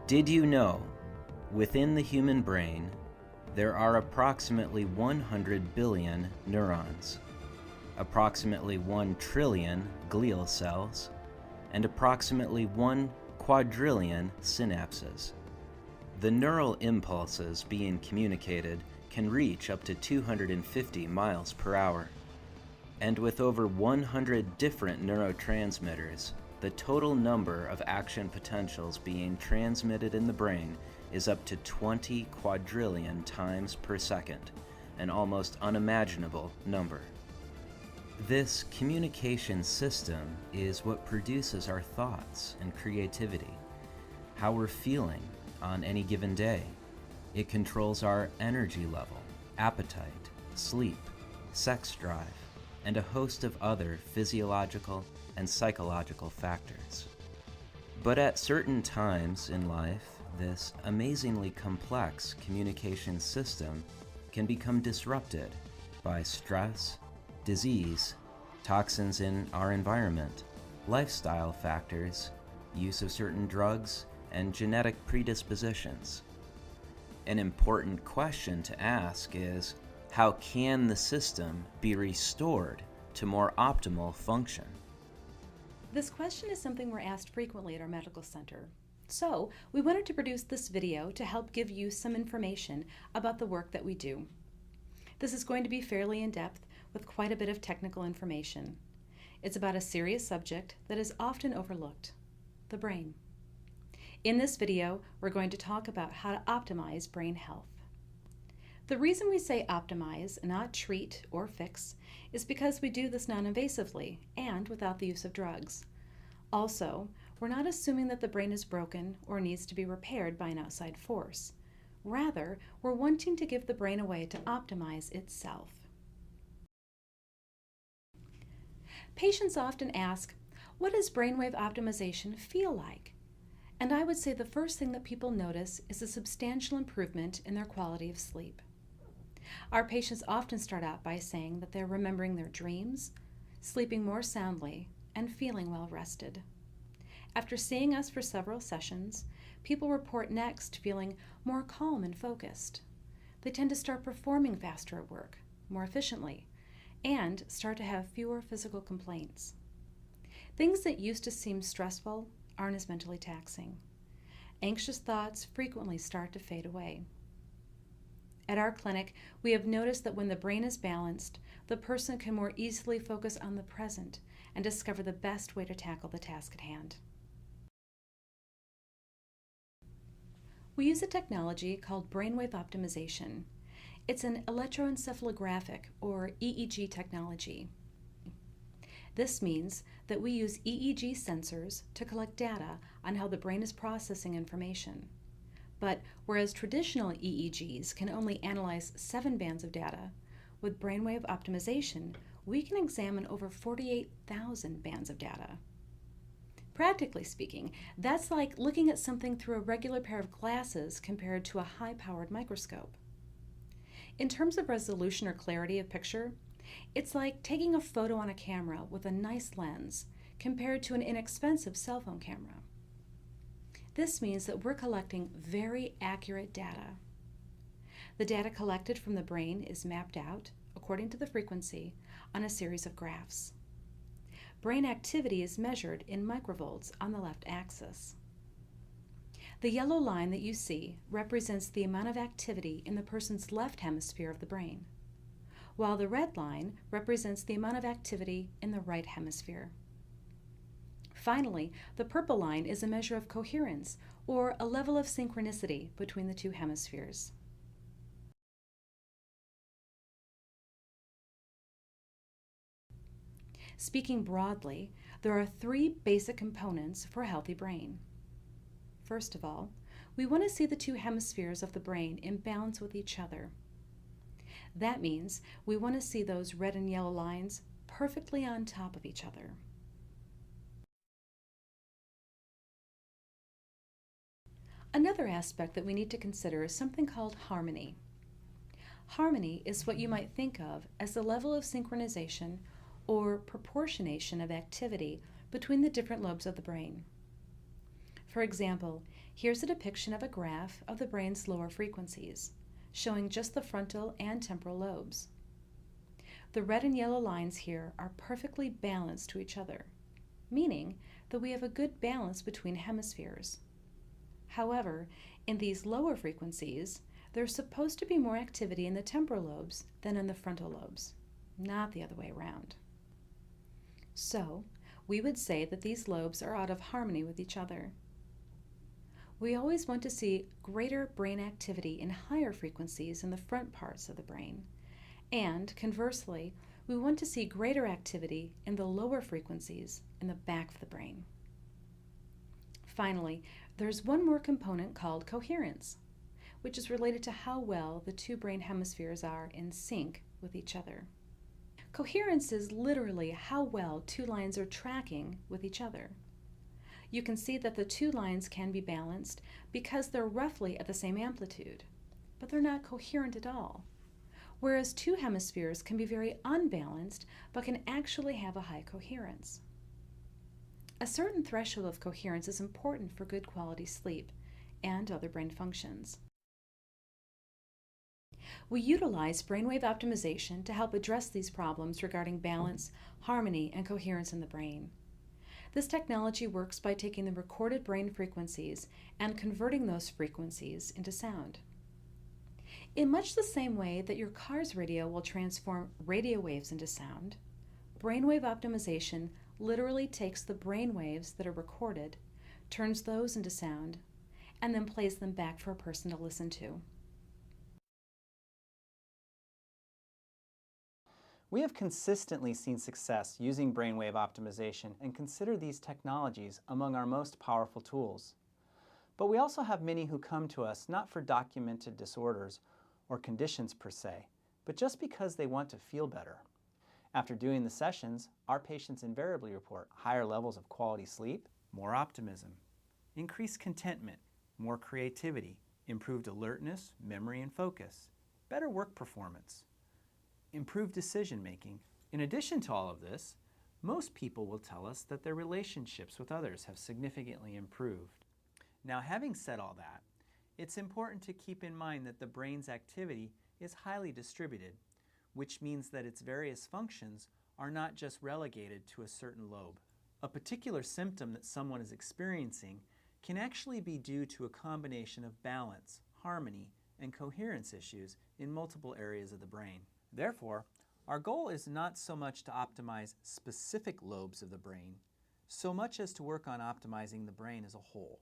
Did you know, within the human brain, there are approximately 100 billion neurons, approximately 1 trillion glial cells, and approximately 1 quadrillion synapses. The neural impulses being communicated can reach up to 250 miles per hour. And with over 100 different neurotransmitters, the total number of action potentials being transmitted in the brain is up to 20 quadrillion times per second, an almost unimaginable number. This communication system is what produces our thoughts and creativity, how we're feeling on any given day. It controls our energy level, appetite, sleep, sex drive, and a host of other physiological and psychological factors. But at certain times in life, this amazingly complex communication system can become disrupted by stress, disease, toxins in our environment, lifestyle factors, use of certain drugs, and genetic predispositions. An important question to ask is, how can the system be restored to more optimal function? This question is something we're asked frequently at our medical center. So, we wanted to produce this video to help give you some information about the work that we do. This is going to be fairly in-depth with quite a bit of technical information. It's about a serious subject that is often overlooked, the brain. In this video, we're going to talk about how to optimize brain health. The reason we say optimize, not treat or fix, is because we do this non-invasively and without the use of drugs. Also, we're not assuming that the brain is broken or needs to be repaired by an outside force. Rather, we're wanting to give the brain a way to optimize itself. Patients often ask, what does brainwave optimization feel like? And I would say the first thing that people notice is a substantial improvement in their quality of sleep. Our patients often start out by saying that they're remembering their dreams, sleeping more soundly, and feeling well rested. After seeing us for several sessions, people report next feeling more calm and focused. They tend to start performing faster at work, more efficiently, and start to have fewer physical complaints. Things that used to seem stressful aren't as mentally taxing. Anxious thoughts frequently start to fade away. At our clinic, we have noticed that when the brain is balanced, the person can more easily focus on the present and discover the best way to tackle the task at hand. We use a technology called brainwave optimization. It's an electroencephalographic, or EEG technology. This means that we use EEG sensors to collect data on how the brain is processing information. But whereas traditional EEGs can only analyze 7 bands of data, with brainwave optimization, we can examine over 48,000 bands of data. Practically speaking, that's like looking at something through a regular pair of glasses compared to a high-powered microscope. In terms of resolution or clarity of picture, it's like taking a photo on a camera with a nice lens compared to an inexpensive cell phone camera. This means that we're collecting very accurate data. The data collected from the brain is mapped out, according to the frequency, on a series of graphs. Brain activity is measured in microvolts on the left axis. The yellow line that you see represents the amount of activity in the person's left hemisphere of the brain, while the red line represents the amount of activity in the right hemisphere. Finally, the purple line is a measure of coherence, or a level of synchronicity between the two hemispheres. Speaking broadly, there are 3 basic components for a healthy brain. First of all, we want to see the 2 hemispheres of the brain in balance with each other. That means we want to see those red and yellow lines perfectly on top of each other. Another aspect that we need to consider is something called harmony. Harmony is what you might think of as the level of synchronization or proportionation of activity between the different lobes of the brain. For example, Here's a depiction of a graph of the brain's lower frequencies, showing just the frontal and temporal lobes. The red and yellow lines here are perfectly balanced to each other, meaning that we have a good balance between hemispheres. However, in these lower frequencies, there's supposed to be more activity in the temporal lobes than in the frontal lobes, not the other way around. So, we would say that these lobes are out of harmony with each other. We always want to see greater brain activity in higher frequencies in the front parts of the brain, and conversely, we want to see greater activity in the lower frequencies in the back of the brain. Finally, there's one more component called coherence, which is related to how well the two brain hemispheres are in sync with each other. Coherence is literally how well two lines are tracking with each other. You can see that the two lines can be balanced because they're roughly at the same amplitude, but they're not coherent at all. Whereas two hemispheres can be very unbalanced but can actually have a high coherence. A certain threshold of coherence is important for good quality sleep and other brain functions. We utilize brainwave optimization to help address these problems regarding balance, harmony, and coherence in the brain. This technology works by taking the recorded brain frequencies and converting those frequencies into sound. In much the same way that your car's radio will transform radio waves into sound, brainwave optimization literally takes the brain waves that are recorded, turns those into sound, and then plays them back for a person to listen to. We have consistently seen success using brainwave optimization and consider these technologies among our most powerful tools. But we also have many who come to us not for documented disorders or conditions per se, but just because they want to feel better. After doing the sessions, our patients invariably report higher levels of quality sleep, more optimism, increased contentment, more creativity, improved alertness, memory, and focus, better work performance, improved decision making. In addition to all of this, most people will tell us that their relationships with others have significantly improved. Now, having said all that, it's important to keep in mind that the brain's activity is highly distributed, which means that its various functions are not just relegated to a certain lobe. A particular symptom that someone is experiencing can actually be due to a combination of balance, harmony, and coherence issues in multiple areas of the brain. Therefore, our goal is not so much to optimize specific lobes of the brain, so much as to work on optimizing the brain as a whole.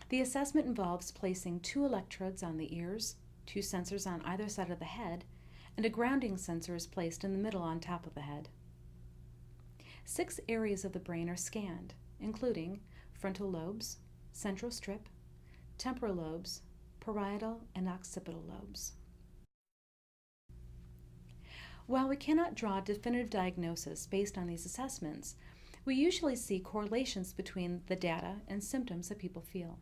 The assessment involves placing 2 electrodes on the ears, 2 sensors on either side of the head, and a grounding sensor is placed in the middle on top of the head. 6 areas of the brain are scanned, including frontal lobes, central strip, temporal lobes, parietal, and occipital lobes. While we cannot draw a definitive diagnosis based on these assessments, we usually see correlations between the data and symptoms that people feel.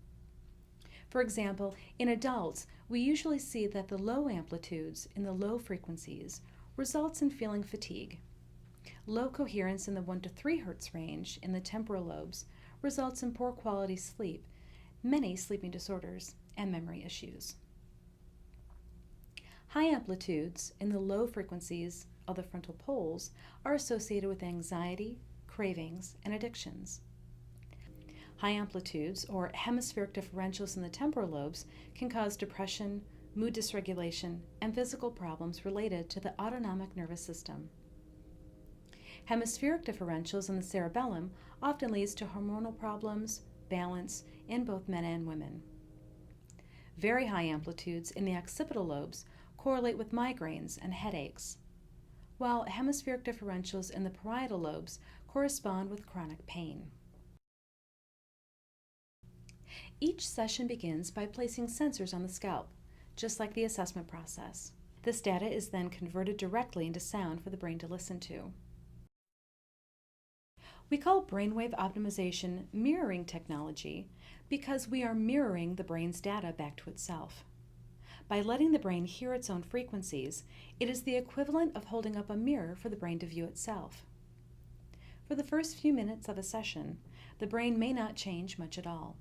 For example, in adults, we usually see that the low amplitudes in the low frequencies results in feeling fatigue. Low coherence in the 1 to 3 Hz range in the temporal lobes results in poor quality sleep, many sleeping disorders, and memory issues. High amplitudes in the low frequencies of the frontal poles are associated with anxiety, cravings, and addictions. High amplitudes, or hemispheric differentials in the temporal lobes, can cause depression, mood dysregulation, and physical problems related to the autonomic nervous system. Hemispheric differentials in the cerebellum often leads to hormonal problems, balance, in both men and women. Very high amplitudes in the occipital lobes correlate with migraines and headaches, while hemispheric differentials in the parietal lobes correspond with chronic pain. Each session begins by placing sensors on the scalp, just like the assessment process. This data is then converted directly into sound for the brain to listen to. We call brainwave optimization mirroring technology because we are mirroring the brain's data back to itself. By letting the brain hear its own frequencies, it is the equivalent of holding up a mirror for the brain to view itself. For the first few minutes of a session, the brain may not change much at all.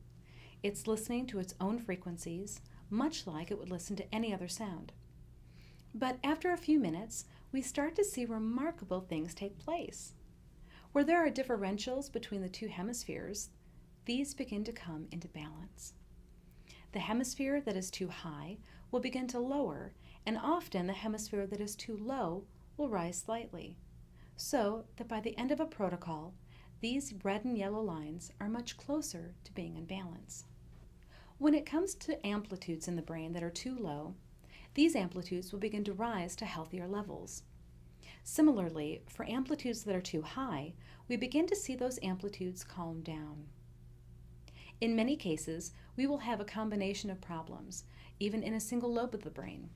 It's listening to its own frequencies, much like it would listen to any other sound. But after a few minutes, we start to see remarkable things take place. Where there are differentials between the two hemispheres, these begin to come into balance. The hemisphere that is too high will begin to lower, and often the hemisphere that is too low will rise slightly, so that by the end of a protocol, these red and yellow lines are much closer to being in balance. When it comes to amplitudes in the brain that are too low, these amplitudes will begin to rise to healthier levels. Similarly, for amplitudes that are too high, we begin to see those amplitudes calm down. In many cases, we will have a combination of problems, even in a single lobe of the brain.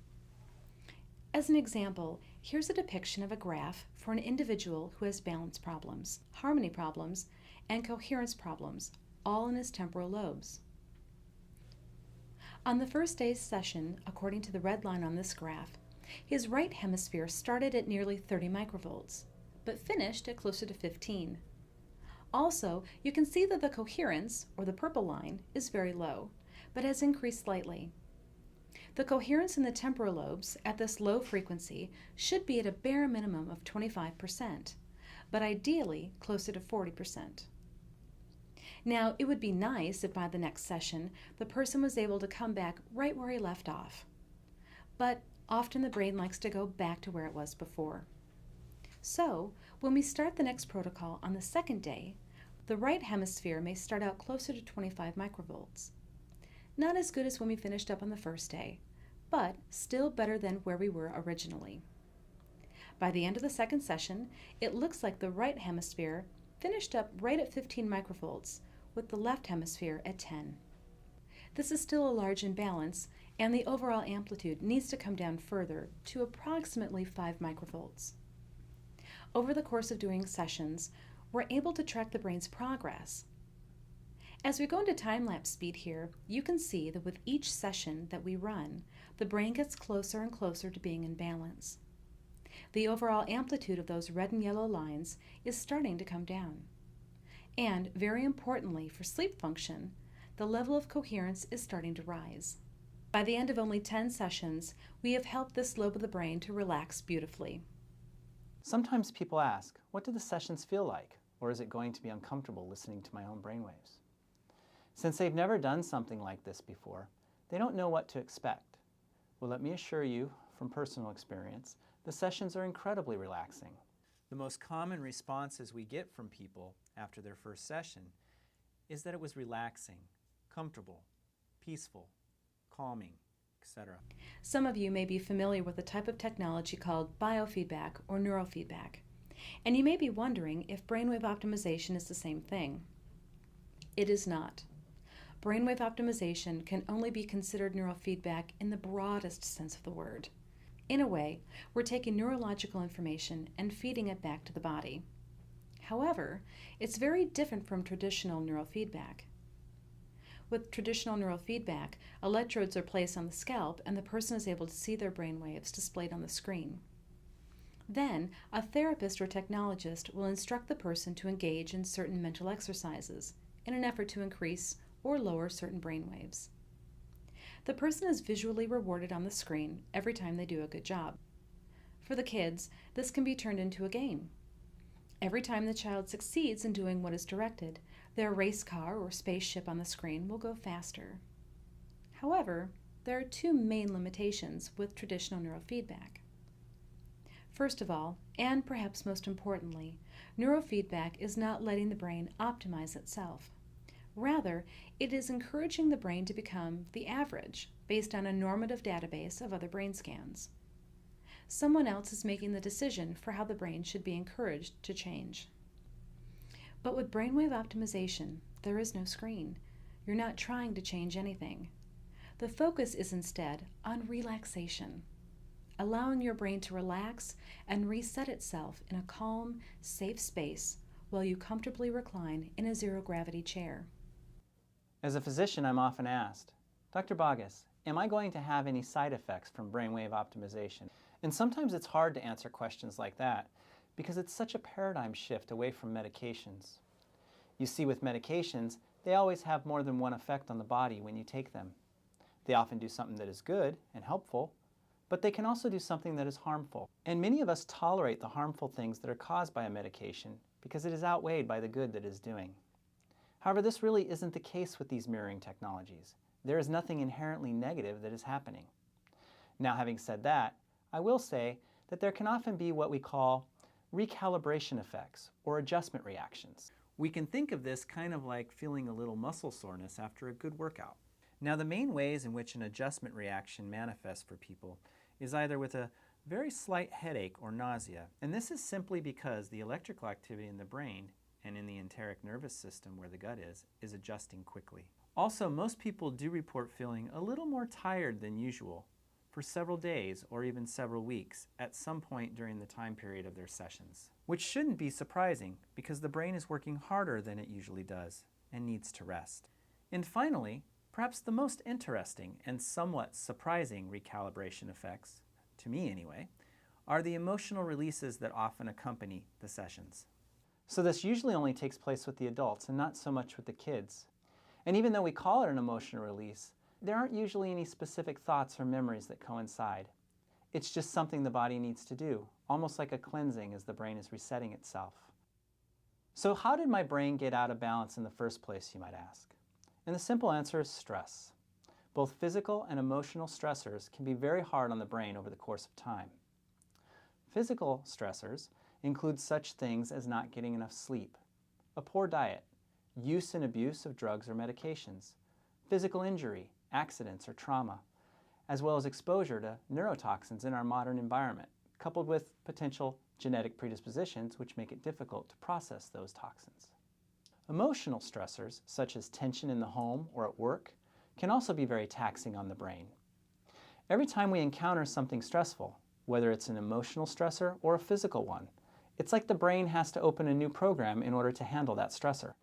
As an example, here's a depiction of a graph for an individual who has balance problems, harmony problems, and coherence problems, all in his temporal lobes. On the first day's session, according to the red line on this graph, his right hemisphere started at nearly 30 microvolts, but finished at closer to 15. Also, you can see that the coherence, or the purple line, is very low, but has increased slightly. The coherence in the temporal lobes at this low frequency should be at a bare minimum of 25%, but ideally closer to 40%. Now, it would be nice if by the next session the person was able to come back right where he left off. But often the brain likes to go back to where it was before. So, when we start the next protocol on the second day, the right hemisphere may start out closer to 25 microvolts. Not as good as when we finished up on the first day, but still better than where we were originally. By the end of the second session, it looks like the right hemisphere finished up right at 15 microvolts, with the left hemisphere at 10. This is still a large imbalance, and the overall amplitude needs to come down further to approximately 5 microvolts. Over the course of doing sessions, we're able to track the brain's progress. As we go into time-lapse speed here, you can see that with each session that we run, the brain gets closer and closer to being in balance. The overall amplitude of those red and yellow lines is starting to come down. And, very importantly for sleep function, the level of coherence is starting to rise. By the end of only 10 sessions, we have helped this lobe of the brain to relax beautifully. Sometimes people ask, what do the sessions feel like? Or is it going to be uncomfortable listening to my own brainwaves? Since they've never done something like this before, they don't know what to expect. Well, let me assure you, from personal experience, the sessions are incredibly relaxing. The most common responses we get from people after their first session is that it was relaxing, comfortable, peaceful, calming, etc. Some of you may be familiar with a type of technology called biofeedback or neurofeedback, and you may be wondering if brainwave optimization is the same thing. It is not. Brainwave optimization can only be considered neurofeedback in the broadest sense of the word. In a way, we're taking neurological information and feeding it back to the body. However, it's very different from traditional neurofeedback. With traditional neurofeedback, electrodes are placed on the scalp and the person is able to see their brain waves displayed on the screen. Then, a therapist or technologist will instruct the person to engage in certain mental exercises in an effort to increase or lower certain brain waves. The person is visually rewarded on the screen every time they do a good job. For the kids, this can be turned into a game. Every time the child succeeds in doing what is directed, their race car or spaceship on the screen will go faster. However, there are two main limitations with traditional neurofeedback. First of all, and perhaps most importantly, neurofeedback is not letting the brain optimize itself. Rather, it is encouraging the brain to become the average based on a normative database of other brain scans. Someone else is making the decision for how the brain should be encouraged to change. But with brainwave optimization, there is no screen. You're not trying to change anything. The focus is instead on relaxation, allowing your brain to relax and reset itself in a calm, safe space while you comfortably recline in a zero-gravity chair. As a physician, I'm often asked, Dr. Boggess, am I going to have any side effects from brainwave optimization? And sometimes it's hard to answer questions like that because it's such a paradigm shift away from medications. You see, with medications, they always have more than one effect on the body when you take them. They often do something that is good and helpful, but they can also do something that is harmful. And many of us tolerate the harmful things that are caused by a medication because it is outweighed by the good that it is doing. However, this really isn't the case with these mirroring technologies. There is nothing inherently negative that is happening. Now, having said that, I will say that there can often be what we call recalibration effects or adjustment reactions. We can think of this kind of like feeling a little muscle soreness after a good workout. Now, the main ways in which an adjustment reaction manifests for people is either with a very slight headache or nausea, and this is simply because the electrical activity in the brain and in the enteric nervous system where the gut is adjusting quickly. Also, most people do report feeling a little more tired than usual for several days or even several weeks at some point during the time period of their sessions, which shouldn't be surprising because the brain is working harder than it usually does and needs to rest. And finally, perhaps the most interesting and somewhat surprising recalibration effects, to me anyway, are the emotional releases that often accompany the sessions. So this usually only takes place with the adults and not so much with the kids. And even though we call it an emotional release, there aren't usually any specific thoughts or memories that coincide. It's just something the body needs to do, almost like a cleansing as the brain is resetting itself. So how did my brain get out of balance in the first place, you might ask? And the simple answer is stress. Both physical and emotional stressors can be very hard on the brain over the course of time. Physical stressors include such things as not getting enough sleep, a poor diet, use and abuse of drugs or medications, physical injury, accidents or trauma, as well as exposure to neurotoxins in our modern environment, coupled with potential genetic predispositions which make it difficult to process those toxins. Emotional stressors, such as tension in the home or at work, can also be very taxing on the brain. Every time we encounter something stressful, whether it's an emotional stressor or a physical one, it's like the brain has to open a new program in order to handle that stressor.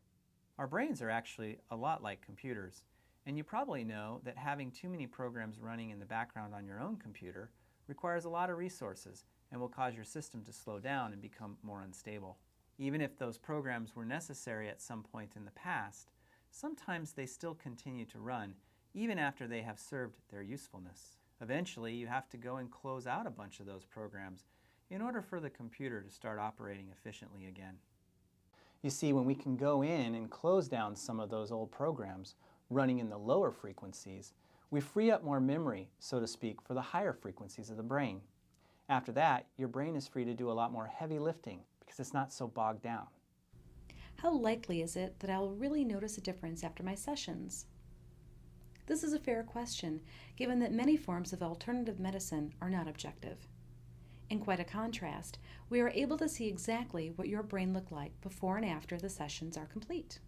Our brains are actually a lot like computers, and you probably know that having too many programs running in the background on your own computer requires a lot of resources and will cause your system to slow down and become more unstable. Even if those programs were necessary at some point in the past, sometimes they still continue to run even after they have served their usefulness. Eventually, you have to go and close out a bunch of those programs in order for the computer to start operating efficiently again. You see, when we can go in and close down some of those old programs running in the lower frequencies, we free up more memory, so to speak, for the higher frequencies of the brain. After that, your brain is free to do a lot more heavy lifting because it's not so bogged down. How likely is it that I will really notice a difference after my sessions? This is a fair question, given that many forms of alternative medicine are not objective. In quite a contrast, we are able to see exactly what your brain looked like before and after the sessions are complete.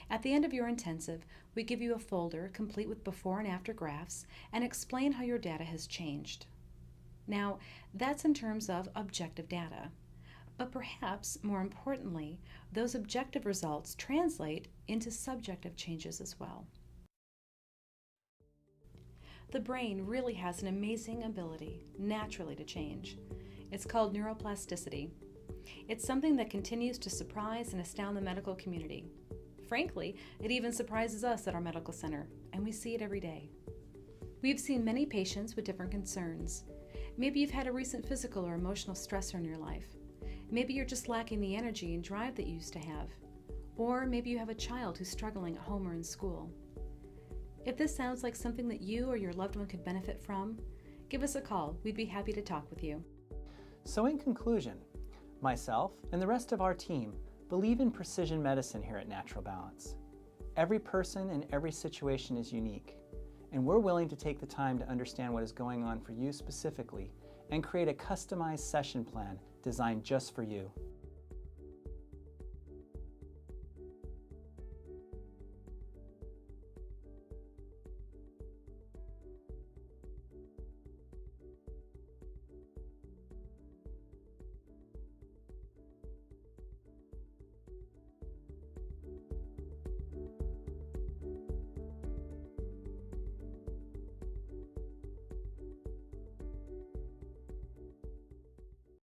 At the end of your intensive, we give you a folder complete with before and after graphs and explain how your data has changed. Now, that's in terms of objective data, but perhaps more importantly, those objective results translate into subjective changes as well. The brain really has an amazing ability, naturally, to change. It's called neuroplasticity. It's something that continues to surprise and astound the medical community. Frankly, it even surprises us at our medical center, and we see it every day. We've seen many patients with different concerns. Maybe you've had a recent physical or emotional stressor in your life. Maybe you're just lacking the energy and drive that you used to have. Or maybe you have a child who's struggling at home or in school. If this sounds like something that you or your loved one could benefit from, give us a call. We'd be happy to talk with you. So in conclusion, myself and the rest of our team believe in precision medicine here at Natural Balance. Every person and every situation is unique, and we're willing to take the time to understand what is going on for you specifically and create a customized session plan designed just for you.